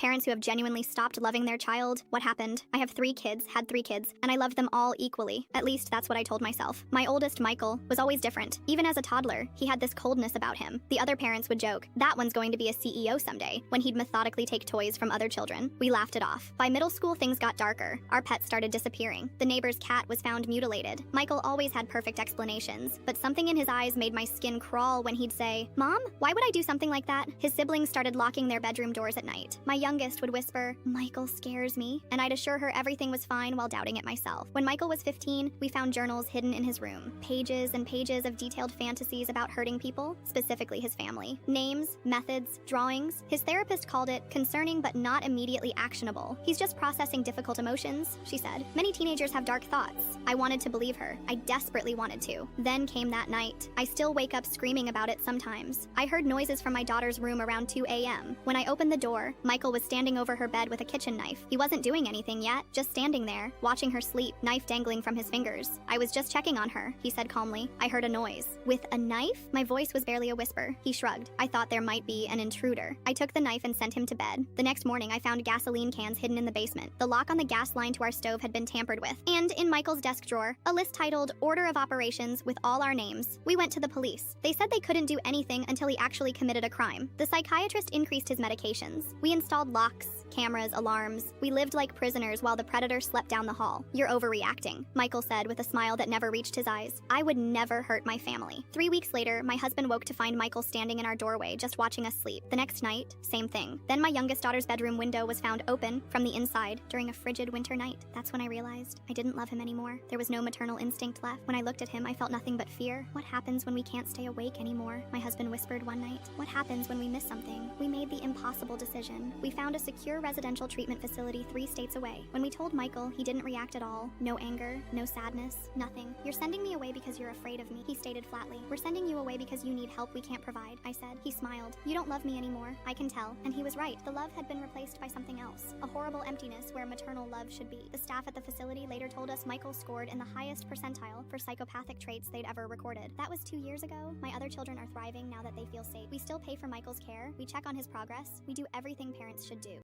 Parents who have genuinely stopped loving their child. What happened? I have 3 kids, had 3 kids, and I loved them all equally. At least that's what I told myself. My oldest, Michael, was always different. Even as a toddler, he had this coldness about him. The other parents would joke, that one's going to be a CEO someday, when he'd methodically take toys from other children. We laughed it off. By middle school, things got darker. Our pets started disappearing. The neighbor's cat was found mutilated. Michael always had perfect explanations, but something in his eyes made my skin crawl when he'd say, "Mom, why would I do something like that?" His siblings started locking their bedroom doors at night. My youngest would whisper, "Michael scares me," and I'd assure her everything was fine while doubting it myself. When Michael was 15, we found journals hidden in his room. Pages and pages of detailed fantasies about hurting people, specifically his family. Names, methods, drawings. His therapist called it concerning but not immediately actionable. "He's just processing difficult emotions," she said. Many teenagers have dark thoughts. I wanted to believe her. I desperately wanted to. Then came that night. I still wake up screaming about it sometimes. I heard noises from my daughter's room around 2 a.m. When I opened the door, Michael was standing over her bed with a kitchen knife. He wasn't doing anything yet, just standing there, watching her sleep, knife dangling from his fingers. "I was just checking on her," he said calmly. "I heard a noise." "With a knife?" My voice was barely a whisper. He shrugged. "I thought there might be an intruder." I took the knife and sent him to bed. The next morning, I found gasoline cans hidden in the basement. The lock on the gas line to our stove had been tampered with. And in Michael's desk drawer, a list titled Order of Operations with all our names. We went to the police. They said they couldn't do anything until he actually committed a crime. The psychiatrist increased his medications. We installed locks, cameras, alarms. We lived like prisoners while the predator slept down the hall. "You're overreacting," Michael said with a smile that never reached his eyes. "I would never hurt my family." 3 weeks later, my husband woke to find Michael standing in our doorway just watching us sleep. The next night, same thing. Then my youngest daughter's bedroom window was found open from the inside during a frigid winter night. That's when I realized I didn't love him anymore. There was no maternal instinct left. When I looked at him, I felt nothing but fear. "What happens when we can't stay awake anymore?" my husband whispered one night. "What happens when we miss something?" We made the impossible decision. We found a secure residential treatment facility 3 states away. When we told Michael, he didn't react at all. No anger, no sadness, nothing. "You're sending me away because you're afraid of me," he stated flatly. "We're sending you away because you need help we can't provide," I said. He smiled. "You don't love me anymore. I can tell." And he was right. The love had been replaced by something else. A horrible emptiness where maternal love should be. The staff at the facility later told us Michael scored in the highest percentile for psychopathic traits they'd ever recorded. That was 2 years ago. My other children are thriving now that they feel safe. We still pay for Michael's care. We check on his progress. We do everything parents should do.